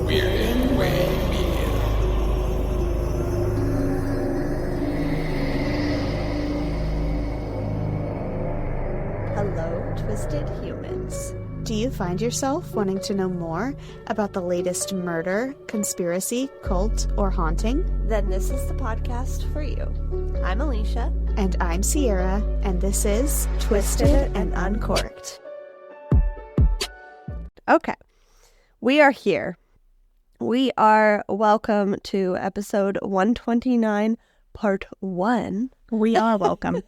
We're in Way Media. Hello, twisted humans. Do you find yourself wanting to know more about the latest murder, conspiracy, cult, or haunting? Then this is the podcast for you. I'm Alicia. And I'm Sierra, and this is Twisted and Uncorked. Okay, we are here. We are welcome to episode 129, part 1. We are welcome.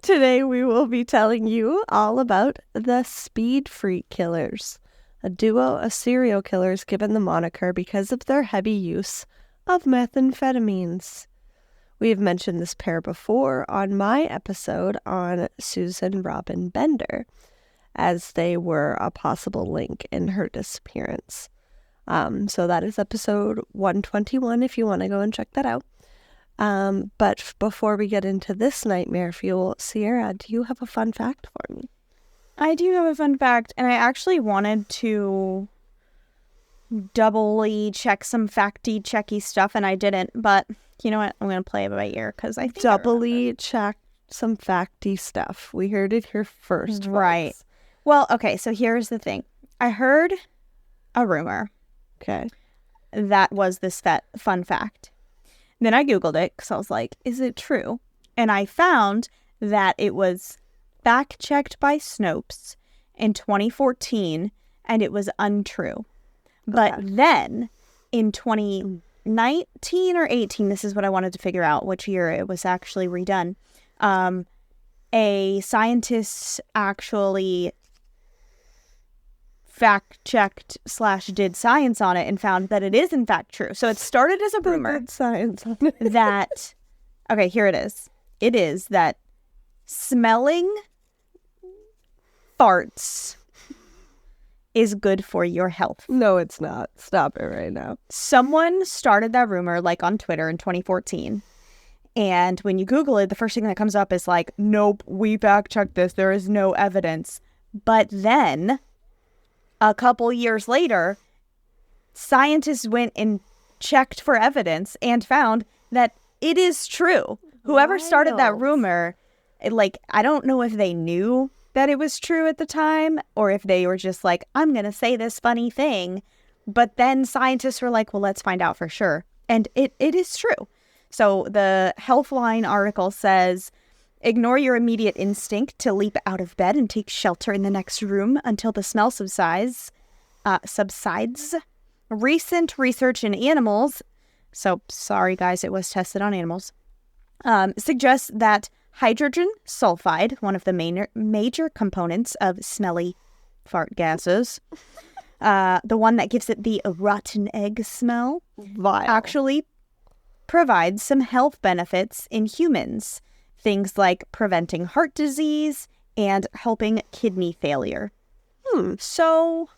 Today we will be telling you all about the Speed Freak Killers, a duo of serial killers given the moniker because of their heavy use of methamphetamines. We have mentioned this pair before on my episode on Susan Robin Bender, as they were a possible link in her disappearance. So that is episode 121 if you want to go and check that out. But before we get into this nightmare fuel, Sierra, do you have a fun fact for me? I do have a fun fact, and I actually wanted to doubly check some facty-checky stuff, and I didn't, but you know what? I'm going to play it by ear, because I think Doubly check some facty stuff. We heard it here first. Right. Folks. Well, okay, so here's the thing. I heard a rumor. Okay. That was this fun fact. Then I Googled it because I was like, is it true? And I found that it was fact-checked by Snopes in 2014, and it was untrue. But then in 2019 or 18, this is what I wanted to figure out, which year it was actually redone. A scientist actually fact-checked / did science on it and found that it is in fact true. So it started as a rumor Science on it. that, okay, here it is. It is that smelling farts is good for your health. No, it's not. Stop it right now. Someone started that rumor like on Twitter in 2014. And when you Google it, the first thing that comes up is like, nope, we fact-checked this. There is no evidence. But then a couple years later, scientists went and checked for evidence and found that it is true. Whoever started that rumor, I don't know if they knew that it was true at the time or if they were just like, I'm going to say this funny thing. But then scientists were like, well, let's find out for sure. And it is true. So the Healthline article says, ignore your immediate instinct to leap out of bed and take shelter in the next room until the smell subsides. Recent research in animals, so sorry guys, it was tested on animals, suggests that hydrogen sulfide, one of the major components of smelly fart gases, the one that gives it the rotten egg smell, actually provides some health benefits in humans. Things like preventing heart disease and helping kidney failure. So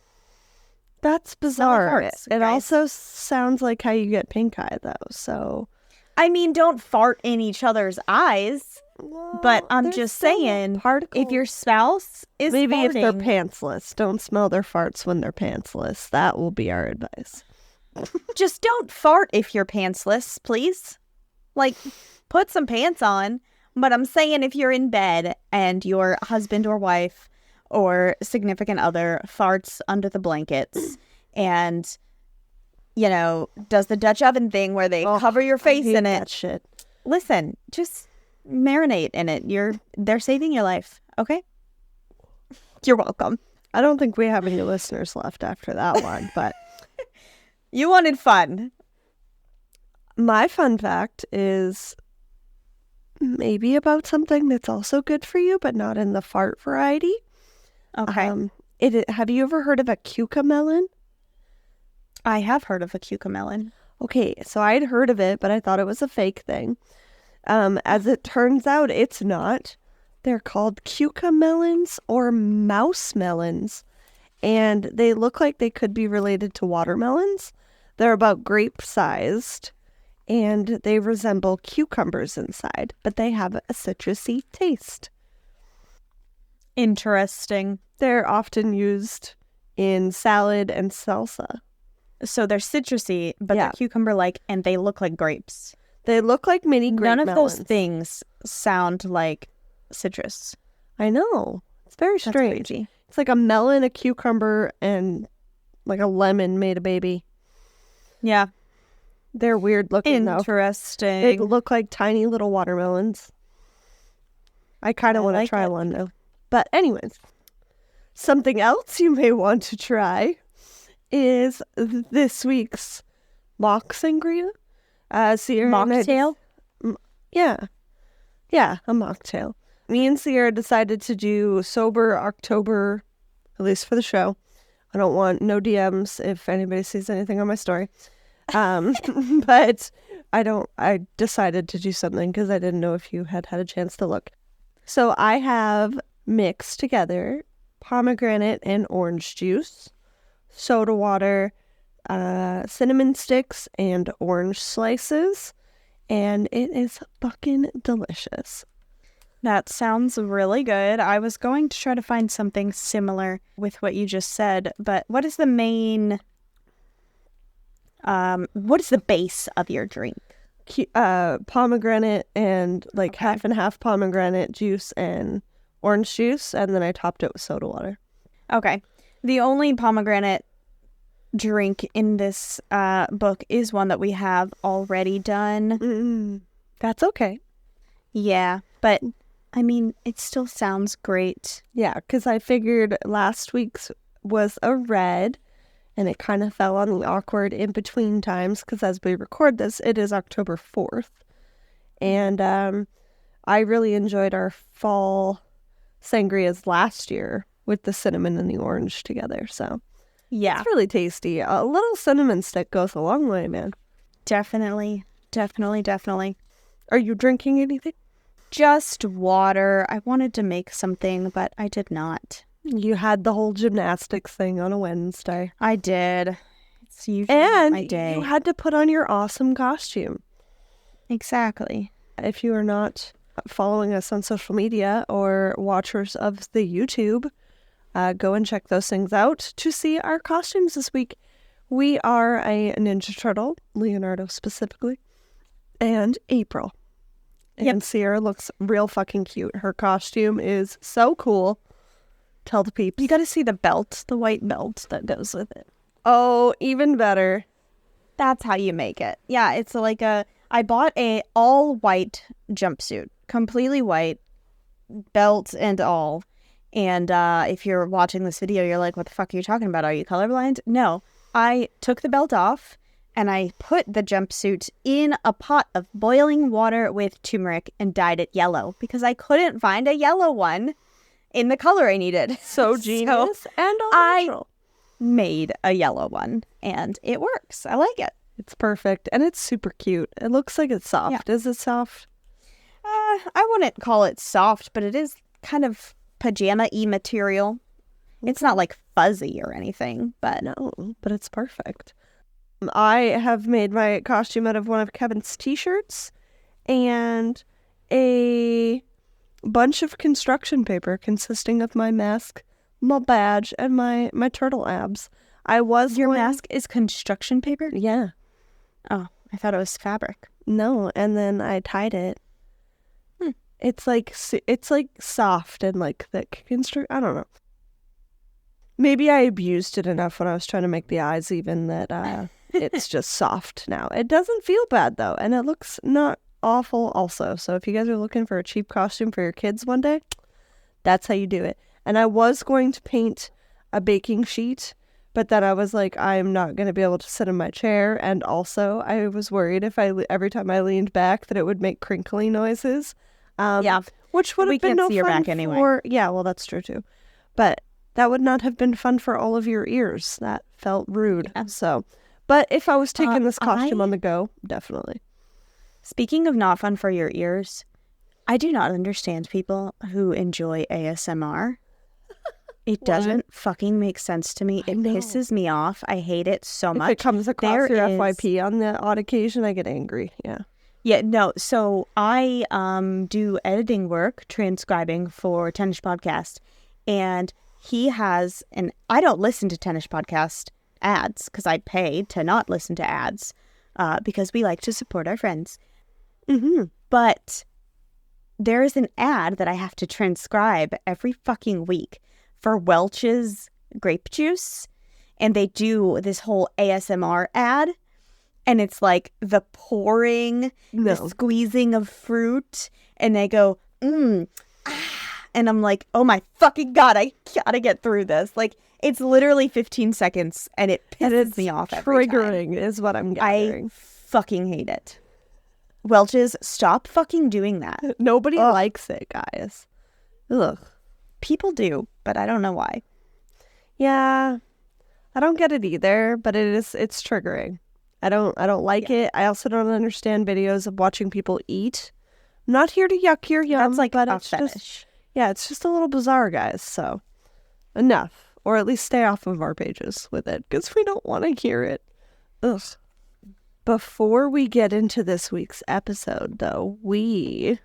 that's bizarre. Farts, it guys. also sounds like how you get pink eye, though. So, I mean, don't fart in each other's eyes. well, But I'm there's just still saying, particles. if your spouse is maybe if they're farting- pantsless, don't smell their farts when they're pantsless. That will be our advice. just don't fart if you're pantsless, please. Put some pants on. But I'm saying if you're in bed and your husband or wife or significant other farts under the blankets and, does the Dutch oven thing where they cover your face in it. That shit. Listen, just marinate in it. They're saving your life, okay? You're welcome. I don't think we have any listeners left after that one, but You wanted fun. my fun fact is maybe about something that's also good for you, but not in the fart variety. Okay. Have you ever heard of a cucamelon? I have heard of a cucamelon. Okay, so I'd heard of it, but I thought it was a fake thing. As it turns out, it's not. They're called cucamelons or mouse melons, and they look like they could be related to watermelons. They're about grape-sized, and they resemble cucumbers inside, but they have a citrusy taste. Interesting. They're often used in salad and salsa. So they're citrusy, but Yeah. they're cucumber-like, and they look like grapes. They look like mini grape None of melons. those things sound like citrus. I know. It's very That's strange. crazy. It's like a melon, a cucumber, and like a lemon made a baby. Yeah. They're weird looking, though. Interesting. They look like tiny little watermelons. I kind of I want to like try it. one, though. But anyways, something else you may want to try is this week's mock sangria. Sierra and I Mocktail? Yeah, a mocktail. Me and Sierra decided to do sober October, at least for the show. I don't want no DMs if anybody sees anything on my story. But I decided to do something because I didn't know if you had had a chance to look. So I have mixed together pomegranate and orange juice, soda water, cinnamon sticks, and orange slices. And it is fucking delicious. That sounds really good. I was going to try to find something similar with what you just said, but what is the main... what is the base of your drink? Pomegranate and like half and half pomegranate juice and orange juice, and then I topped it with soda water. Okay. The only pomegranate drink in this book is one that we have already done. That's okay. Yeah, but I mean, it still sounds great. Yeah, because I figured last week's was a red, and it kind of fell on the awkward in-between times, because as we record this, it is October 4th. And I really enjoyed our fall sangrias last year with the cinnamon and the orange together, so... Yeah, It's really tasty. A little cinnamon stick goes a long way, man. definitely. Are you drinking anything? Just water. I wanted to make something, but I did not. You had the whole gymnastics thing on a Wednesday. I did. It's usually And my day. you had to put on your awesome costume. Exactly. If you are not following us on social media or watchers of the YouTube, go and check those things out to see our costumes this week. We are a Ninja Turtle, Leonardo specifically, and April. And Sierra looks real fucking cute. Her costume is so cool. Tell the peeps. You got to see the belt, the white belt that goes with it. Oh, even better. That's how you make it. Yeah, it's like I bought a all white jumpsuit, completely white, belt and all. And if you're watching this video, you're like, what the fuck are you talking about? Are you colorblind? No. I took the belt off and I put the jumpsuit in a pot of boiling water with turmeric and dyed it yellow because I couldn't find a yellow one in the color I needed. So genius and all I natural. made a yellow one and it works. I like it. It's perfect. And it's super cute. It looks like it's soft. Yeah. Is it soft? I wouldn't call it soft, but it is kind of pajama-y material. It's not like fuzzy or anything, but No, but it's perfect. I have made my costume out of one of Kevin's t-shirts and a bunch of construction paper consisting of my mask, my badge, and my turtle abs. your mask is construction paper? Yeah. Oh, I thought it was fabric. No, and then I tied it. It's like soft and like thick I don't know. Maybe I abused it enough when I was trying to make the eyes even that it's just soft now. It doesn't feel bad though, and it looks not awful also. So if you guys are looking for a cheap costume for your kids one day, that's how you do it. And I was going to paint a baking sheet, but then I was like, I'm not going to be able to sit in my chair, and also I was worried if every time I leaned back that it would make crinkly noises. Yeah. Which would We have been can't no see your fun back anyway. for... Yeah, well, that's true too. But that would not have been fun for all of your ears. That felt rude. Yeah. So, but if I was taking this costume I- on the go, definitely. Speaking of not fun for your ears, I do not understand people who enjoy ASMR. It doesn't fucking make sense to me. It know. pisses me off. I hate it so If much. it comes across There your is- FYP on the odd occasion, I get angry. Yeah. Yeah, no. So I do editing work, transcribing for Tennis Podcast, And he has, and I don't listen to Tennis Podcast ads because I pay to not listen to ads because we like to support our friends. But there is an ad that I have to transcribe every fucking week for Welch's grape juice. And they do this whole ASMR ad. And it's like the pouring, the squeezing of fruit. And they go, and I'm like, oh my fucking God, I gotta get through this. Like, it's literally 15 seconds and it pisses me off every time. Triggering is what I'm gathering. I fucking hate it. Welch's, stop fucking doing that. Nobody likes it, guys. Ugh. People do, but I don't know why. Yeah, I don't get it either, but it's triggering. I don't like it. I also don't understand videos of watching people eat. I'm not here to yuck your yum. That's like but a it's fetish. just, yeah, it's just a little bizarre, guys. So enough, or at least stay off of our pages with it because we don't want to hear it. Ugh. Before we get into this week's episode, though, we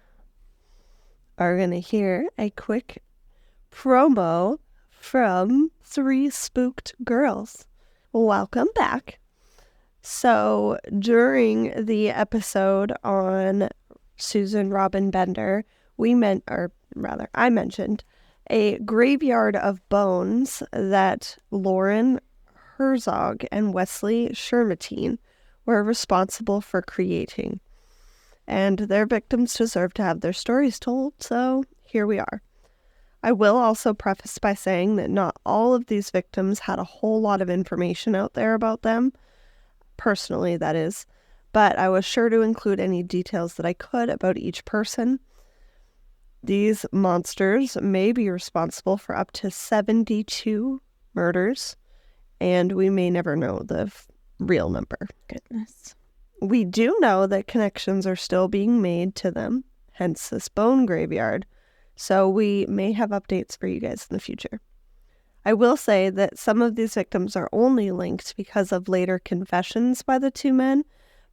are going to hear a quick promo from 3 Spooked Girls. Welcome back. So during the episode on Susan Robin Bender, I mentioned a graveyard of bones that Loren, Herzog, and Wesley Shermantine were responsible for creating. And their victims deserve to have their stories told, so here we are. I will also preface by saying that not all of these victims had a whole lot of information out there about them, personally that is, but I was sure to include any details that I could about each person. These monsters may be responsible for up to 72 murders, and we may never know the real number. Goodness. We do know that connections are still being made to them, hence this bone graveyard, so we may have updates for you guys in the future. I will say that some of these victims are only linked because of later confessions by the 2 men,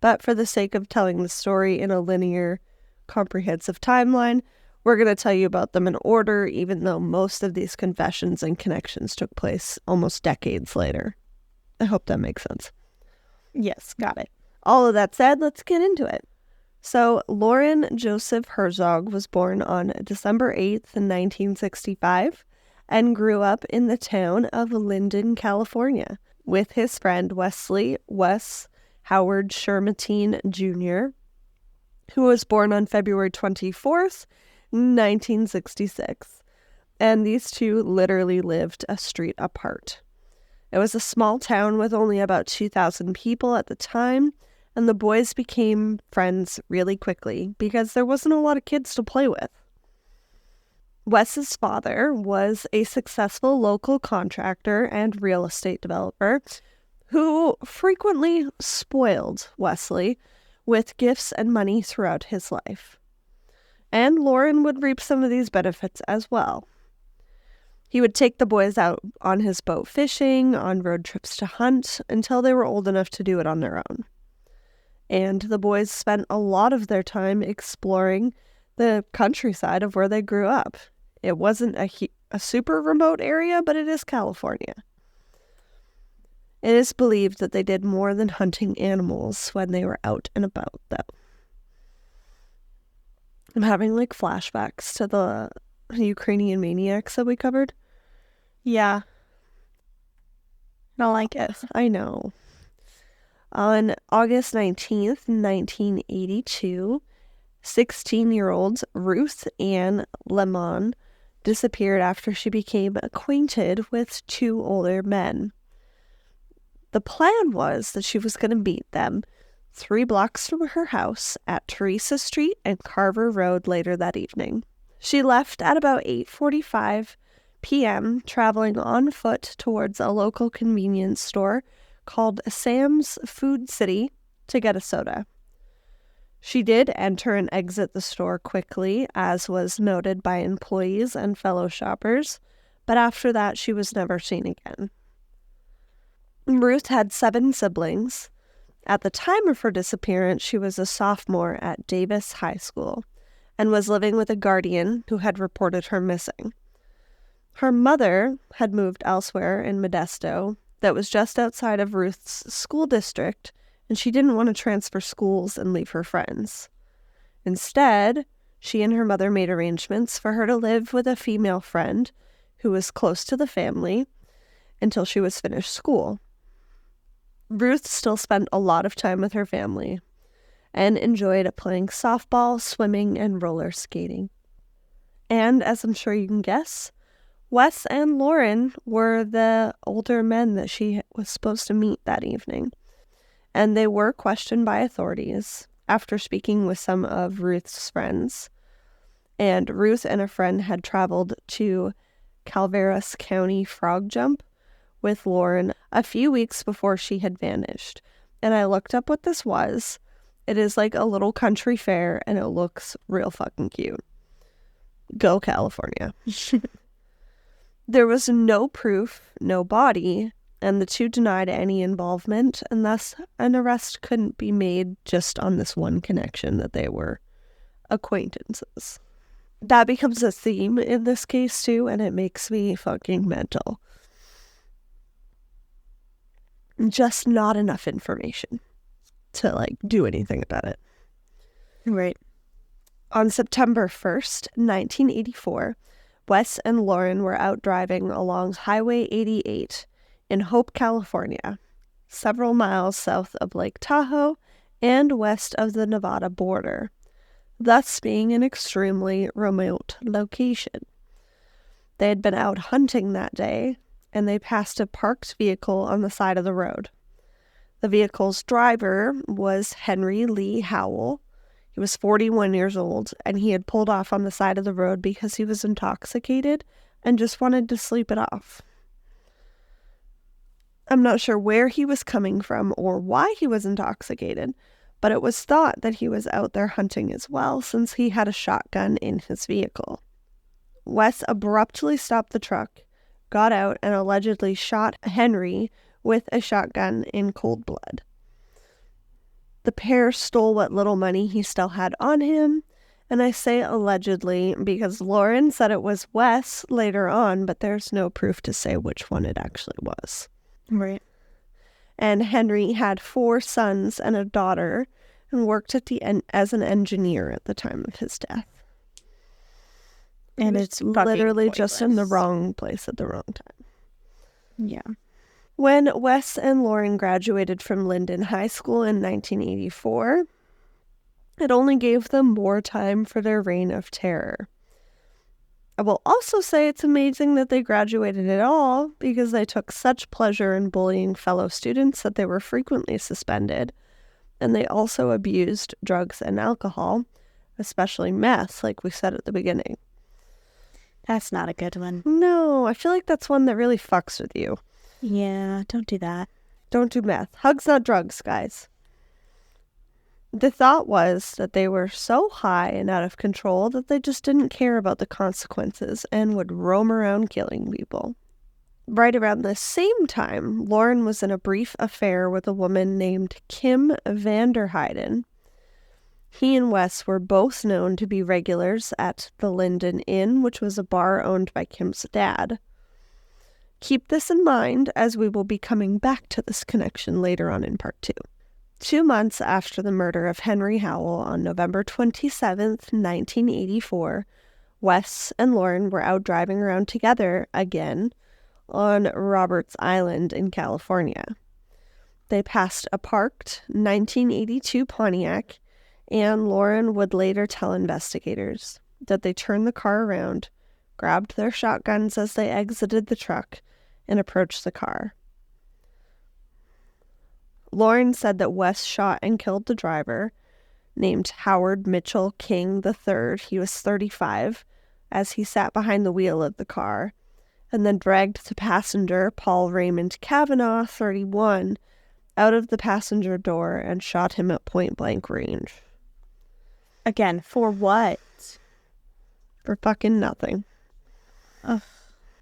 but for the sake of telling the story in a linear, comprehensive timeline, we're going to tell you about them in order, even though most of these confessions and connections took place almost decades later. I hope that makes sense. Yes, got it. All of that said, let's get into it. So, Loren Joseph Herzog was born on December 8th, 1965, and grew up in the town of Linden, California, with his friend Wesley Howard Shermantine Jr., who was born on February 24th, 1966. And these two literally lived a street apart. It was a small town with only about 2,000 people at the time, and the boys became friends really quickly because there wasn't a lot of kids to play with. Wes's father was a successful local contractor and real estate developer who frequently spoiled Wesley with gifts and money throughout his life. And Loren would reap some of these benefits as well. He would take the boys out on his boat fishing, on road trips to hunt, until they were old enough to do it on their own. And the boys spent a lot of their time exploring the countryside of where they grew up. It wasn't a super remote area, but it is California. It is believed that they did more than hunting animals when they were out and about, though. I'm having like flashbacks to the Ukrainian maniacs that we covered. Yeah. I don't like it. I know. On August 19th, 1982, 16-year-old Ruth Ann Lemon disappeared after she became acquainted with 2 older men. The plan was that she was going to meet them 3 blocks from her house at Teresa Street and Carver Road later that evening. She left at about 8:45 p.m., traveling on foot towards a local convenience store called Sam's Food City to get a soda. She did enter and exit the store quickly, as was noted by employees and fellow shoppers, but after that she was never seen again. Ruth had 7 siblings. At the time of her disappearance, she was a sophomore at Davis High School and was living with a guardian who had reported her missing. Her mother had moved elsewhere in Modesto that was just outside of Ruth's school district, and she didn't want to transfer schools and leave her friends. Instead, she and her mother made arrangements for her to live with a female friend who was close to the family until she was finished school. Ruth still spent a lot of time with her family and enjoyed playing softball, swimming, and roller skating. And as I'm sure you can guess, Wes and Loren were the older men that she was supposed to meet that evening. And they were questioned by authorities after speaking with some of Ruth's friends. And Ruth and a friend had traveled to Calaveras County Frog Jump with Loren a few weeks before she had vanished. And I looked up what this was. It is like a little country fair, and it looks real fucking cute. Go California. There was no proof, no body, and the two denied any involvement, and thus an arrest couldn't be made just on this one connection that they were acquaintances. That becomes a theme in this case too, and it makes me fucking mental. Just not enough information to do anything about it. Right. On September 1st, 1984, Wes and Loren were out driving along Highway 88 in Hope, California, several miles south of Lake Tahoe and west of the Nevada border, thus being an extremely remote location. They had been out hunting that day, and they passed a parked vehicle on the side of the road. The vehicle's driver was Henry Lee Howell. He was 41 years old, and he had pulled off on the side of the road because he was intoxicated and just wanted to sleep it off. I'm not sure where he was coming from or why he was intoxicated, but it was thought that he was out there hunting as well since he had a shotgun in his vehicle. Wes abruptly stopped the truck, got out, and allegedly shot Henry with a shotgun in cold blood. The pair stole what little money he still had on him, and I say allegedly because Loren said it was Wes later on, but there's no proof to say which one it actually was. Right. And Henry had 4 sons and a daughter and worked as an engineer at the time of his death. And it's literally just in the wrong place at the wrong time. Yeah. When Wes and Loren graduated from Linden High School in 1984, it only gave them more time for their reign of terror. I will also say it's amazing that they graduated at all because they took such pleasure in bullying fellow students that they were frequently suspended, and they also abused drugs and alcohol, especially meth, like we said at the beginning. That's not a good one. No, I feel like that's one that really fucks with you. Yeah, don't do that. Don't do meth. Hugs, not drugs, guys. The thought was that they were so high and out of control that they just didn't care about the consequences and would roam around killing people. Right around the same time, Loren was in a brief affair with a woman named Kim Vanderheiden. He and Wes were both known to be regulars at the Linden Inn, which was a bar owned by Kim's dad. Keep this in mind as we will be coming back to this connection later on in part 2. 2 months after the murder of Henry Howell on November 27th, 1984, Wes and Loren were out driving around together again on Roberts Island in California. They passed a parked 1982 Pontiac, and Loren would later tell investigators that they turned the car around, grabbed their shotguns as they exited the truck, and approached the car. Loren said that Wes shot and killed the driver, named Howard Mitchell King III. He was 35, as he sat behind the wheel of the car, and then dragged the passenger, Paul Raymond Kavanaugh, 31, out of the passenger door and shot him at point-blank range. Again, for what? For fucking nothing. Ugh.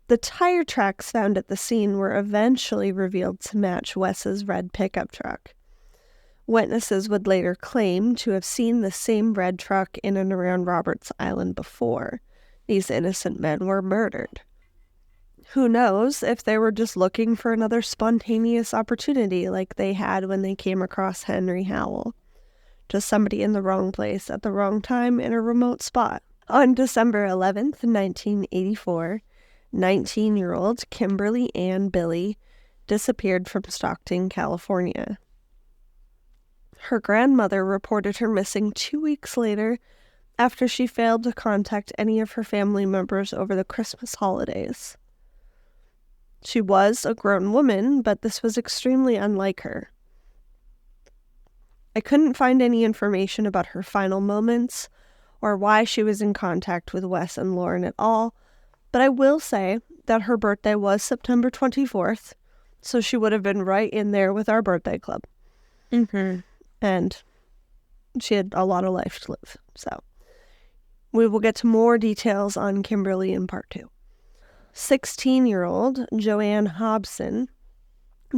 The tire tracks found at the scene were eventually revealed to match Wes's red pickup truck. Witnesses would later claim to have seen the same red truck in and around Roberts Island before these innocent men were murdered. Who knows if they were just looking for another spontaneous opportunity like they had when they came across Henry Howell. Just somebody in the wrong place at the wrong time in a remote spot. On December 11th, 1984, 19-year-old Kimberly Ann Billy disappeared from Stockton, California. Her grandmother reported her missing 2 weeks later after she failed to contact any of her family members over the Christmas holidays. She was a grown woman, but this was extremely unlike her. I couldn't find any information about her final moments or why she was in contact with Wes and Loren at all, but I will say that her birthday was September 24th, so she would have been right in there with our birthday club. Mm-hmm. And she had a lot of life to live, so we will get to more details on Kimberly in part 2. 16-year-old Joanne Hobson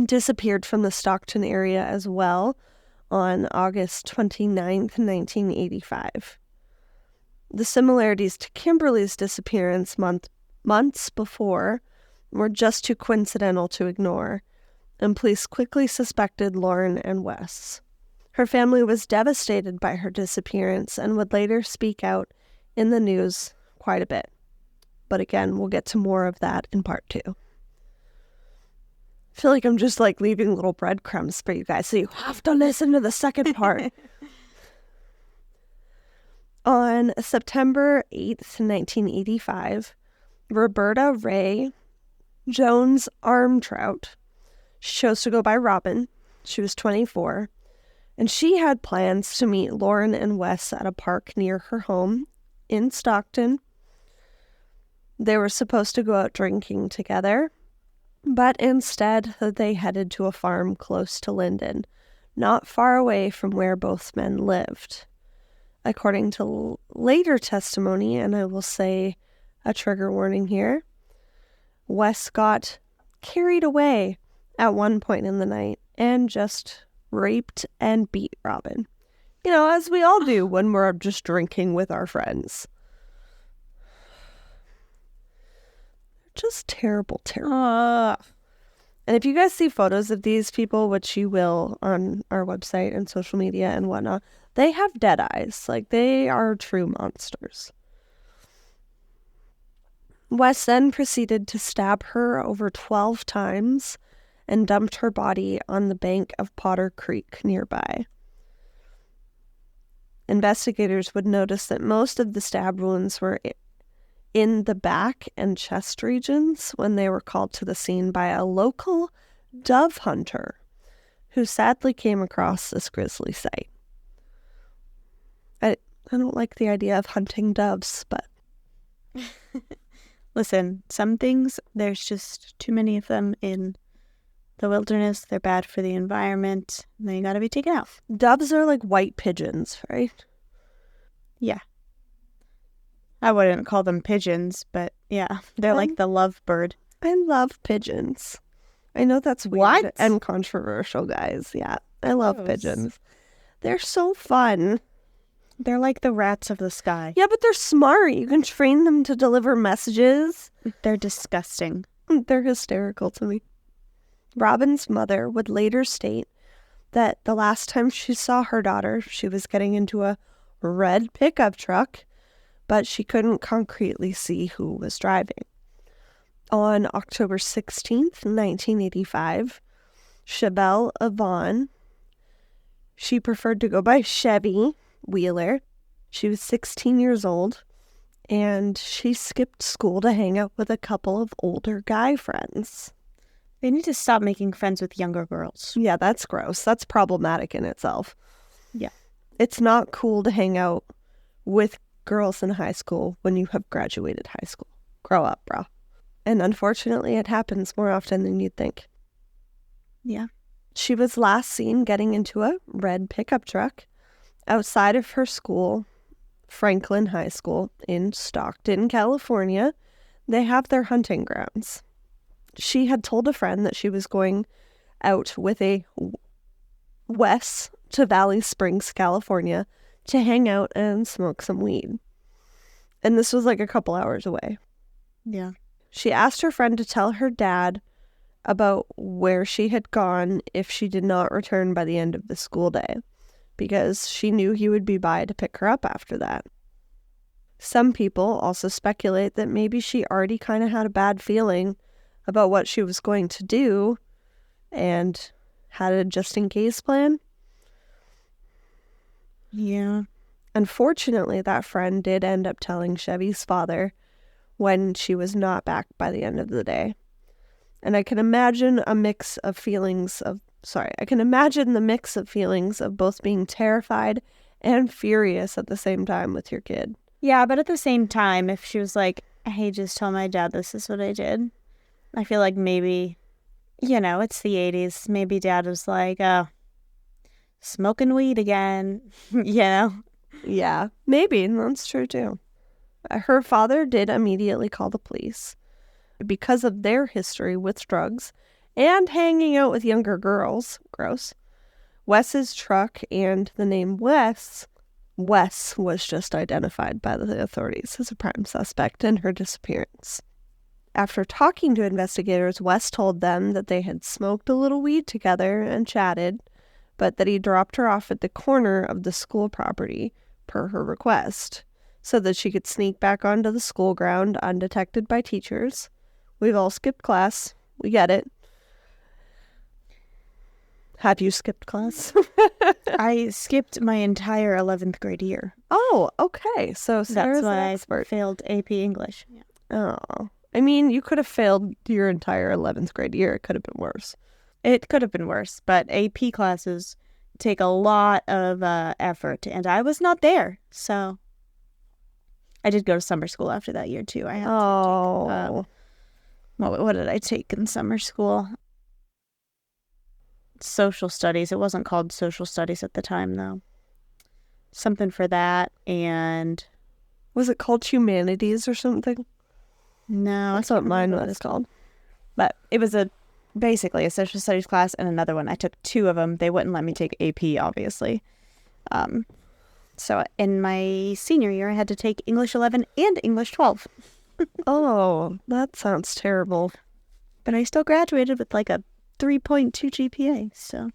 disappeared from the Stockton area as well on August 29th, 1985. The similarities to Kimberly's disappearance months before were just too coincidental to ignore, and police quickly suspected Loren and Wes. Her family was devastated by her disappearance and would later speak out in the news quite a bit. But again, we'll get to more of that in part 2. I feel like I'm just leaving little breadcrumbs for you guys, so you have to listen to the second part. On September 8th, 1985, Roberta Ray Jones Armtrout, she chose to go by Robin. She was 24, and she had plans to meet Loren and Wes at a park near her home in Stockton. They were supposed to go out drinking together, but instead they headed to a farm close to Linden, not far away from where both men lived. According to later testimony, and I will say a trigger warning here, Wes got carried away at one point in the night and just raped and beat Robin. You know, as we all do when we're just drinking with our friends. Just terrible. And if you guys see photos of these people, which you will on our website and social media and whatnot, they have dead eyes. They are true monsters. Wes then proceeded to stab her over 12 times and dumped her body on the bank of Potter Creek nearby. Investigators would notice that most of the stab wounds were in the back and chest regions when they were called to the scene by a local dove hunter who sadly came across this grisly sight. I don't like the idea of hunting doves, but... Listen, some things, there's just too many of them in the wilderness. They're bad for the environment. They gotta be taken out. Doves are like white pigeons, right? Yeah. I wouldn't call them pigeons, but yeah, they're like the lovebird. I love pigeons. I know that's weird and controversial, guys. Yeah, I love pigeons. They're so fun. They're like the rats of the sky. Yeah, but they're smart. You can train them to deliver messages. They're disgusting. They're hysterical to me. Robin's mother would later state that the last time she saw her daughter, she was getting into a red pickup truck, but she couldn't concretely see who was driving. On October 16th, 1985, Chebelle Yvonne, she preferred to go by Chevy Wheeler. She was 16 years old, and she skipped school to hang out with a couple of older guy friends. They need to stop making friends with younger girls. Yeah, that's gross. That's problematic in itself. Yeah. It's not cool to hang out with girls in high school when you have graduated high school. Grow up, bro. And unfortunately, it happens more often than you'd think. Yeah. She was last seen getting into a red pickup truck outside of her school, Franklin High School in Stockton, California. They have their hunting grounds. She had told a friend that she was going out with a Wes to Valley Springs, California, to hang out and smoke some weed. And this was like a couple hours away. Yeah. She asked her friend to tell her dad about where she had gone if she did not return by the end of the school day, because she knew he would be by to pick her up after that. Some people also speculate that maybe she already kind of had a bad feeling about what she was going to do and had a just-in-case plan. Yeah. Unfortunately, that friend did end up telling Chevy's father when she was not back by the end of the day. And I can imagine the mix of feelings of both being terrified and furious at the same time with your kid. Yeah, but at the same time, if she was like, hey, just tell my dad this is what I did, I feel like maybe, it's the 80s. Maybe dad was like, oh, smoking weed again, Yeah, maybe. That's true too. Her father did immediately call the police. Because of their history with drugs and hanging out with younger girls, gross, Wes's truck and the name Wes was just identified by the authorities as a prime suspect in her disappearance. After talking to investigators, Wes told them that they had smoked a little weed together and chatted, but that he dropped her off at the corner of the school property per her request, so that she could sneak back onto the school ground undetected by teachers. We've all skipped class. We get it. Have you skipped class? I skipped my entire 11th grade year. Oh, okay. So Sarah's That's why an expert. I failed AP English. Yeah. Oh. I mean, you could have failed your entire 11th grade year. It could have been worse. It could have been worse, but AP classes take a lot of effort, and I was not there. So I did go to summer school after that year, too. I had to take, what did I take in summer school? Social studies. It wasn't called social studies at the time, though. Something for that, and... Was it called humanities or something? No, That's what mine was called. But it was basically a social studies class and another one. I took 2 of them. They wouldn't let me take AP, obviously. So in my senior year, I had to take English 11 and English 12. Oh, that sounds terrible. But I still graduated with like a 3.2 GPA, so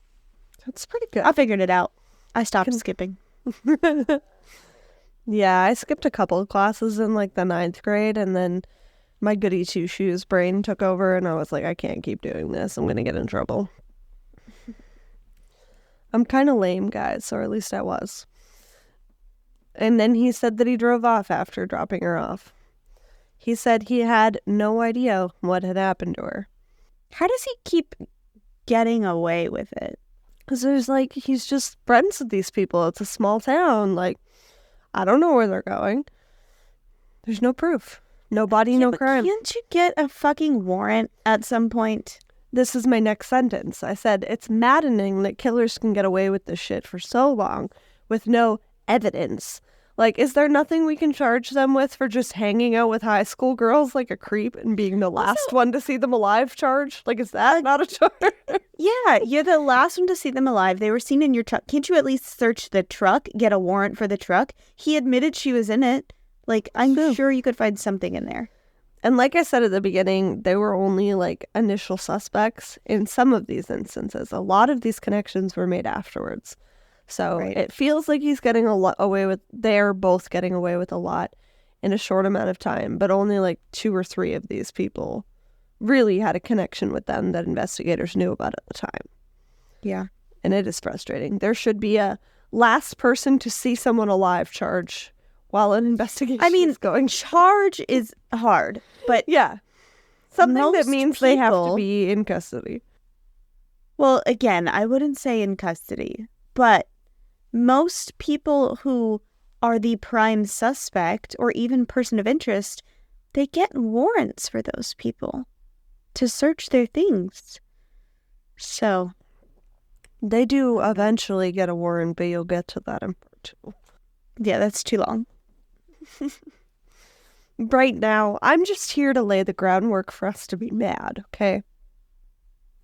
That's pretty good. I figured it out. I stopped skipping. Yeah, I skipped a couple of classes in like the 9th grade, and then my goody two-shoes brain took over, and I was like, I can't keep doing this. I'm going to get in trouble. I'm kind of lame, guys, or at least I was. And then he said that he drove off after dropping her off. He said he had no idea what had happened to her. How does he keep getting away with it? Because there's like, he's just friends with these people. It's a small town. Like, I don't know where they're going. There's no proof. No body, no but crime. Can't you get a fucking warrant at some point? This is my next sentence. I said, it's maddening that killers can get away with this shit for so long with no evidence. Like, is there nothing we can charge them with for just hanging out with high school girls like a creep and being the last one to see them alive charge? Like, is that not a charge? Yeah, you're the last one to see them alive. They were seen in your truck. Can't you at least search the truck, get a warrant for the truck? He admitted she was in it. Like, I'm sure you could find something in there. And like I said at the beginning, they were only like initial suspects in some of these instances. A lot of these connections were made afterwards. So It feels like he's getting a lot away with, they're both getting away with a lot in a short amount of time, but only like 2 or 3 of these people really had a connection with them that investigators knew about at the time. Yeah. And it is frustrating. There should be a last person to see someone alive charge while an investigation is going. Charge is hard, but yeah, something that most means they have to people- be in custody. well, again, I wouldn't say in custody, but most people who are the prime suspect or even person of interest, they get warrants for those people to search their things. So, They do eventually get a warrant, but you'll get to that in part 2. yeah, that's too long. Right now, I'm just here to lay the groundwork for us to be mad, okay?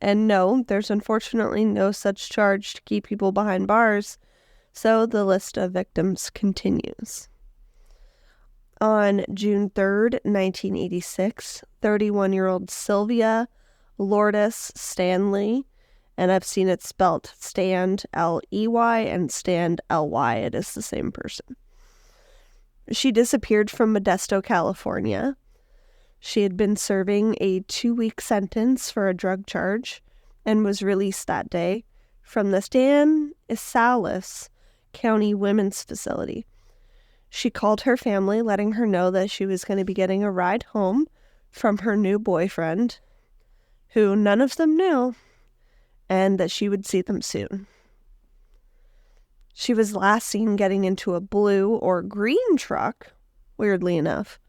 And no, there's unfortunately no such charge to keep people behind bars, so the list of victims continues. On June 3rd, 1986, 31-year-old Sylvia Lourdes Stanley, and I've seen it spelled Stand, L-E-Y, and Stand, L-Y. It is the same person. She disappeared from Modesto, California. She had been serving a 2-week sentence for a drug charge and was released that day from the San Ysaias County Women's Facility. She called her family, letting her know that she was going to be getting a ride home from her new boyfriend, who none of them knew, and that she would see them soon. She was last seen getting into a blue or green truck, weirdly enough,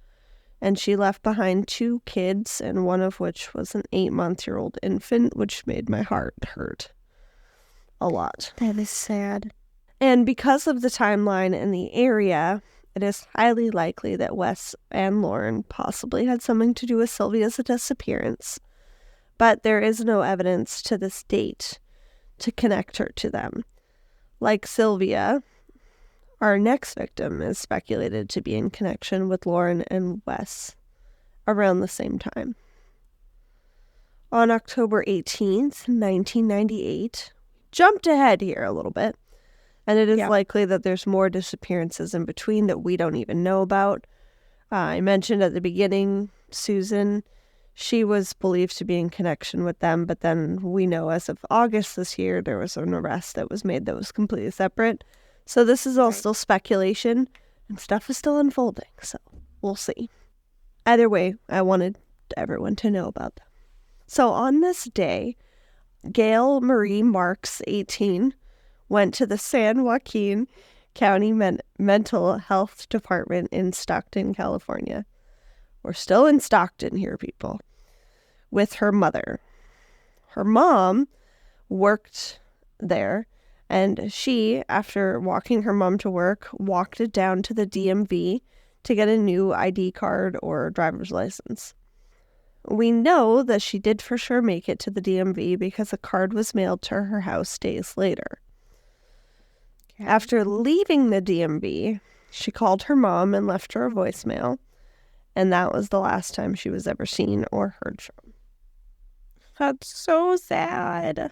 and she left behind 2 kids, and one of which was an 8-month-old infant, which made my heart hurt a lot. That is sad. And because of the timeline and the area, it is highly likely that Wes and Loren possibly had something to do with Sylvia's disappearance. But there is no evidence to this date to connect her to them. Like Sylvia, our next victim is speculated to be in connection with Loren and Wes around the same time. On October 18th, 1998, jumped ahead here a little bit, and it is likely that there's more disappearances in between that we don't even know about. I mentioned at the beginning, Susan, she was believed to be in connection with them, but then we know as of August this year, there was an arrest that was made that was completely separate. So this is all still speculation, and stuff is still unfolding, so we'll see. Either way, I wanted everyone to know about them. So on this day, Gail Marie Marks, 18, went to the San Joaquin County Mental Health Department in Stockton, California. We're still in Stockton here, people. With her mother. Her mom worked there, and she, after walking her mom to work, walked it down to the DMV to get a new ID card or driver's license. We know that she did for sure make it to the DMV because a card was mailed to her house days later. Okay. After leaving the DMV, she called her mom and left her a voicemail, and that was the last time she was ever seen or heard from. That's so sad.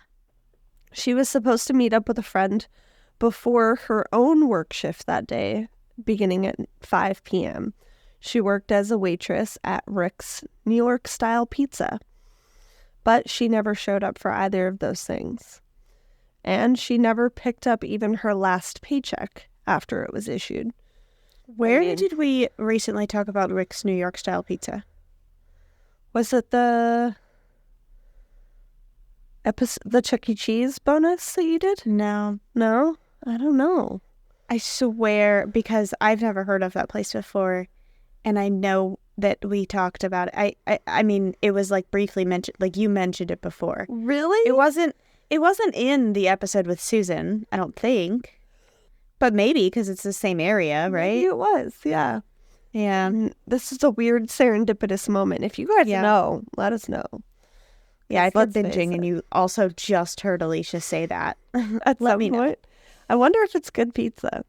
She was supposed to meet up with a friend before her own work shift that day, beginning at 5 p.m. She worked as a waitress at Rick's New York-style pizza, but she never showed up for either of those things. And she never picked up even her last paycheck after it was issued. Where did we recently talk about Rick's New York-style pizza? Was it the Chuck E. Cheese bonus that you did? No. No? I don't know. I swear, because I've never heard of that place before, and I know that we talked about it. I mean, it was like briefly mentioned, like you mentioned it before. Really? It wasn't in the episode with Susan, I don't think. But maybe, because it's the same area, right? Maybe it was, yeah. Yeah. And this is a weird serendipitous moment. If you guys know, let us know. Yeah, I've been binging, and you also just heard Alicia say that. Let me know. I wonder if it's good pizza.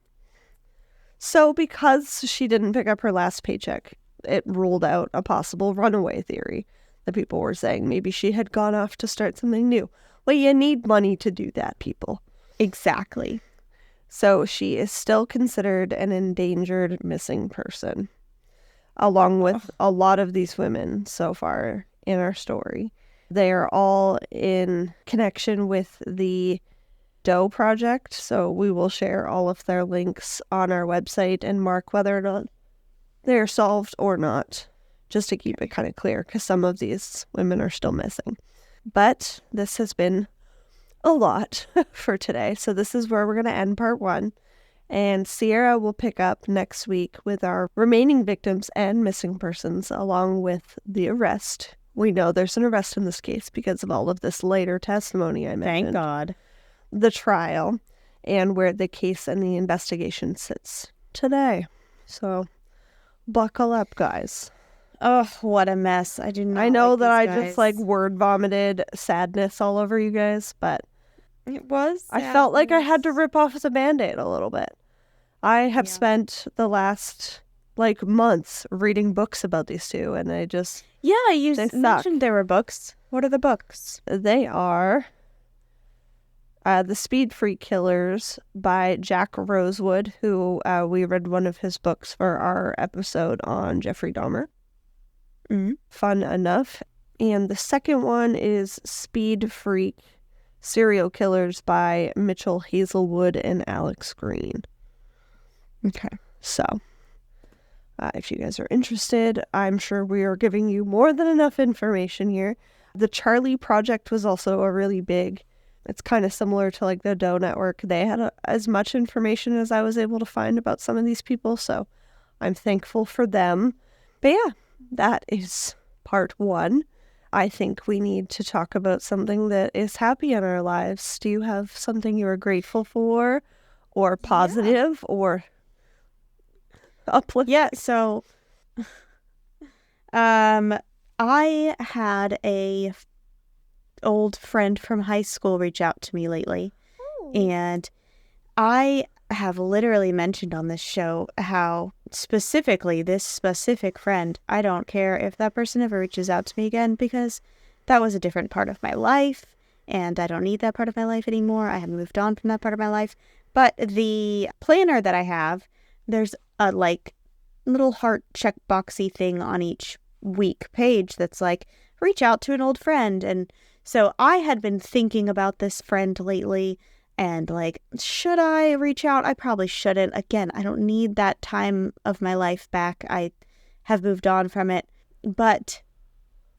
So because she didn't pick up her last paycheck, it ruled out a possible runaway theory that people were saying maybe she had gone off to start something new. Well, you need money to do that, people. Exactly. So she is still considered an endangered missing person, along with a lot of these women so far in our story. They are all in connection with the Doe Project, so we will share all of their links on our website and mark whether or not they're solved or not, just to keep it kind of clear, because some of these women are still missing. But this has been a lot for today, so this is where we're going to end part 1, and Sierra will pick up next week with our remaining victims and missing persons, along with the arrest. We know there's an arrest in this case because of all of this later testimony I mentioned. Thank God. The trial, and where the case and the investigation sits today. So, buckle up, guys. Oh, what a mess. I do not I know that I guys. just like word vomited sadness all over you guys, but it was sadness. I felt like I had to rip off the Band-Aid a little bit. I have spent the last like months reading books about these two, and I just Yeah, you They suck. mentioned there were books. What are the books? they are The Speed Freak Killers by Jack Rosewood, who we read one of his books for our episode on Jeffrey Dahmer. Mm-hmm. Fun enough. And the second one is Speed Freak Serial Killers by Mitchell Hazelwood and Alex Green. Okay. So, if you guys are interested, I'm sure we are giving you more than enough information here. The Charlie Project was also a really big, it's kind of similar to like the Doe Network. They had as much information as I was able to find about some of these people, so I'm thankful for them. But yeah, that is part one. I think we need to talk about something that is happy in our lives. Do you have something you are grateful for, or positive, or uplifting? Yeah, so I had a old friend from high school reach out to me lately. And I have literally mentioned on this show how specifically this specific friend, I don't care if that person ever reaches out to me again, because that was a different part of my life and I don't need that part of my life anymore. I have moved on from that part of my life. But the planner that I have, there's a like little heart checkboxy thing on each week page that's like, reach out to an old friend. And so I had been thinking about this friend lately. And like, should I reach out? I probably shouldn't. Again, I don't need that time of my life back. I have moved on from it. But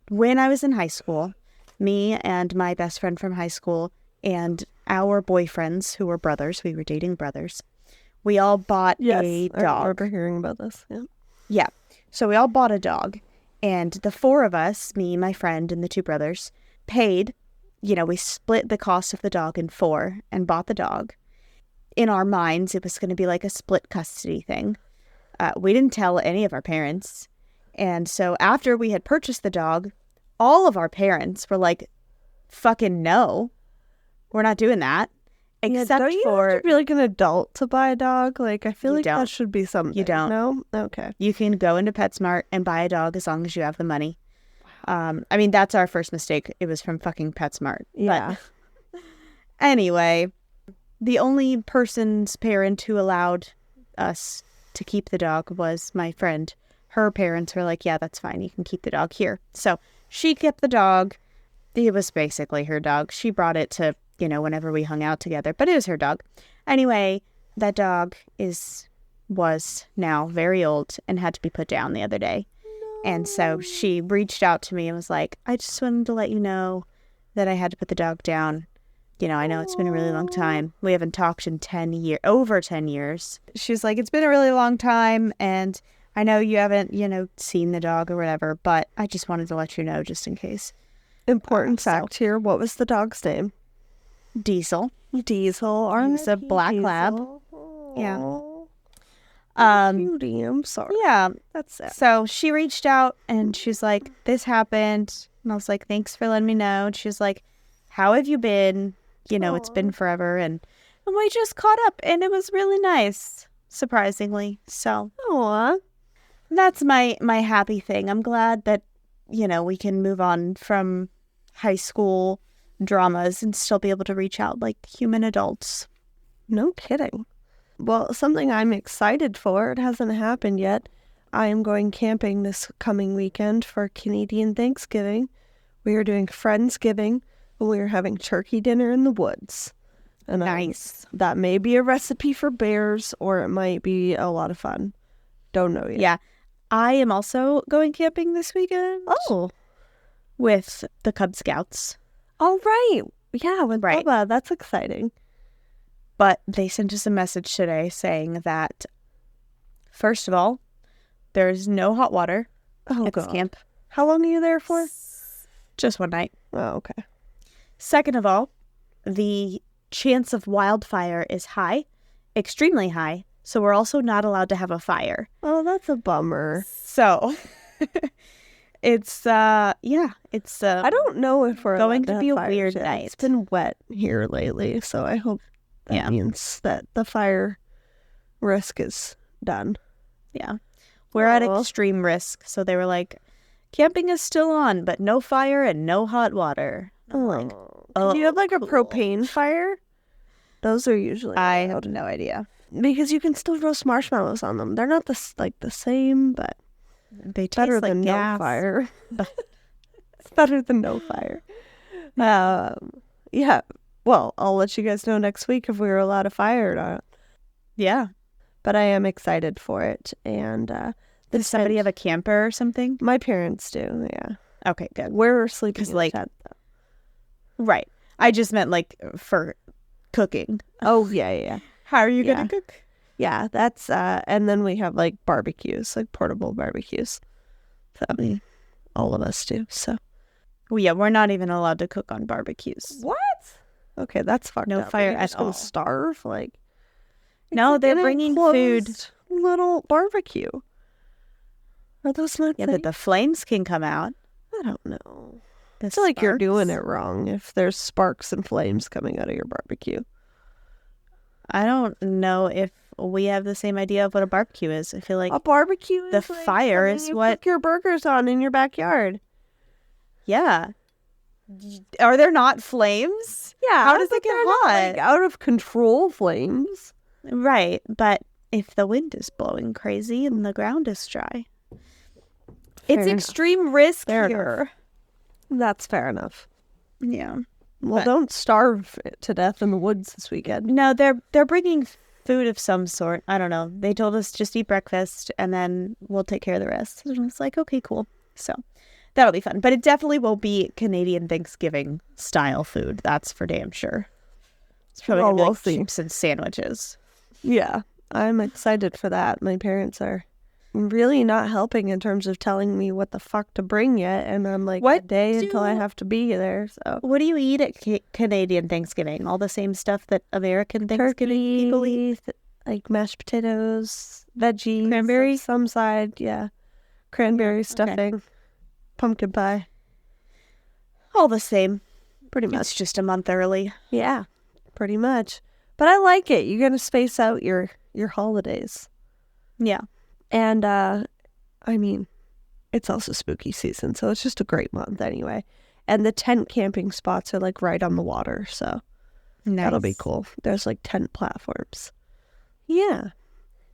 when I was in high school, me and my best friend from high school and our boyfriends, who were brothers, we were dating brothers, we all bought a dog. I remember hearing about this. Yeah. Yeah. So we all bought a dog. And the four of us, me, my friend, and the two brothers, paid. We split the cost of the dog in four and bought the dog. In our minds, it was going to be like a split custody thing. We didn't tell any of our parents. And so after we had purchased the dog, all of our parents were like, fucking no, we're not doing that. Except don't you for... have to be like an adult to buy a dog? Like, I feel You like don't. that should be something. You don't. No? Okay. You can go into PetSmart and buy a dog as long as you have the money. I mean, that's our first mistake. It was from fucking PetSmart. Yeah. But anyway, the only person's parent who allowed us to keep the dog was my friend. Her parents were like, yeah, that's fine. You can keep the dog here. So she kept the dog. It was basically her dog. She brought it to, whenever we hung out together, but it was her dog. Anyway, that dog was now very old and had to be put down the other day. And so she reached out to me and was like, I just wanted to let you know that I had to put the dog down. I know it's been a really long time. We haven't talked in over 10 years. She's like, it's been a really long time. And I know you haven't, seen the dog or whatever, but I just wanted to let you know just in case. Important fact here. What was the dog's name? Diesel. Diesel. He's a black lab. Yeah. Cutie, I'm sorry. Yeah. That's sad. So she reached out and she's like, this happened. And I was like, thanks for letting me know. And she was like, how have you been? It's been forever. And we just caught up and it was really nice, surprisingly. So Aw. that's my happy thing. I'm glad that, we can move on from high school dramas and still be able to reach out like human adults. No kidding. Well, something I'm excited for, it hasn't happened yet. I am going camping this coming weekend for Canadian Thanksgiving. We are doing Friendsgiving, and we are having turkey dinner in the woods. And Nice. that may be a recipe for bears, or it might be a lot of fun. Don't know yet. Yeah. I am also going camping this weekend. Oh. With the Cub Scouts. All right. Yeah, with Right. Bubba. That's exciting. But they sent us a message today saying that, first of all, there's no hot water at this camp. How long are you there for? Just one night. Oh, okay. Second of all, the chance of wildfire is high, extremely high. So we're also not allowed to have a fire. Oh, that's a bummer. So it's I don't know if we're going allowed to be have a fires weird yet. night. It's been wet here lately, so I hope that means that the fire risk is done. Yeah. We're at Aw. extreme risk. So they were like, camping is still on, but no fire and no hot water. I'm like, Do you have like a cool. propane fire? Those are usually I have no idea. because you can still roast marshmallows on them. They're not the same, but They taste better like than gas. no fire. It's better than no fire. Yeah. Well, I'll let you guys know next week if we were allowed a fire or not. Yeah. But I am excited for it. And Does somebody have a camper or something? my parents do, yeah. Okay, good. We're sleeping 'Cause, in like- the tent, though. Right. I just meant like for cooking. Oh, yeah. How are you Yeah. going to cook? Yeah, that's and then we have like barbecues, like portable barbecues. So all of us do. So Well, yeah, we're not even allowed to cook on barbecues. what? Okay, that's fucked No up. fire You're at just gonna all. starve? Like No, it's they're an bringing food. enclosed little barbecue. Are those not Yeah, things? but the flames can come out. I don't know. The I feel like you're doing sparks. it wrong if there's sparks and flames coming out of your barbecue. I don't know if we have the same idea of what a barbecue is. I feel like, A barbecue the is like fire something is you what- cook your burgers on in your backyard. yeah. Are there not flames? Yeah. How does but it get they're not, hot? like, out of control flames. Right, but if the wind is blowing crazy and the ground is dry, it's Fair enough. extreme risk Fair here. That's fair enough. Yeah. Well, But- don't starve to death in the woods this weekend. No, they're bringing food of some sort. I don't know. They told us just eat breakfast and then we'll take care of the rest. And it's like, okay, cool. So that'll be fun. But it definitely will be Canadian Thanksgiving style food. That's for damn sure. It's probably Well, gonna be we'll like see. chips and sandwiches. Yeah, I'm excited for that. My parents are really not helping in terms of telling me what the fuck to bring yet, and I'm like What a day until I do- have to be there. So What do you eat at Canadian Thanksgiving? All the same stuff that American Thanksgiving people eat? turkey, like mashed potatoes, veggies, Cranberry? of some side, yeah, cranberry stuffing, pumpkin pie, All the same. pretty It's much. just a month early. Yeah, pretty much. But I like it. You got to space out your holidays. Yeah. And, I mean, it's also spooky season, so it's just a great month anyway. And the tent camping spots are, like, right on the water, so that'll be cool. There's, like, tent platforms. Yeah,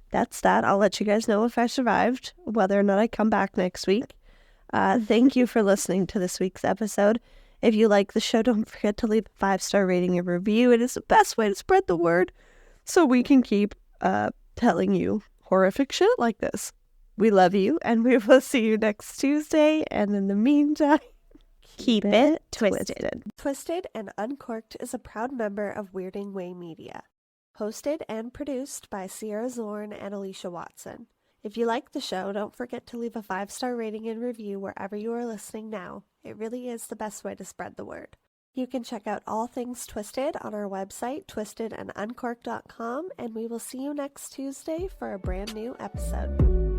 that's that. I'll let you guys know if I survived, whether or not I come back next week. Thank you for listening to this week's episode. If you like the show, don't forget to leave a 5-star rating and review. It is the best way to spread the word so we can keep telling you horrific shit like this. We love you, and we will see you next Tuesday. And in the meantime, Keep it twisted. Twisted and Uncorked is a proud member of Weirding Way Media. Hosted and produced by Sierra Zorn and Alicia Watson. If you like the show, don't forget to leave a 5-star rating and review wherever you are listening now. It really is the best way to spread the word. You can check out all things Twisted on our website, twistedanduncorked.com, and we will see you next Tuesday for a brand new episode.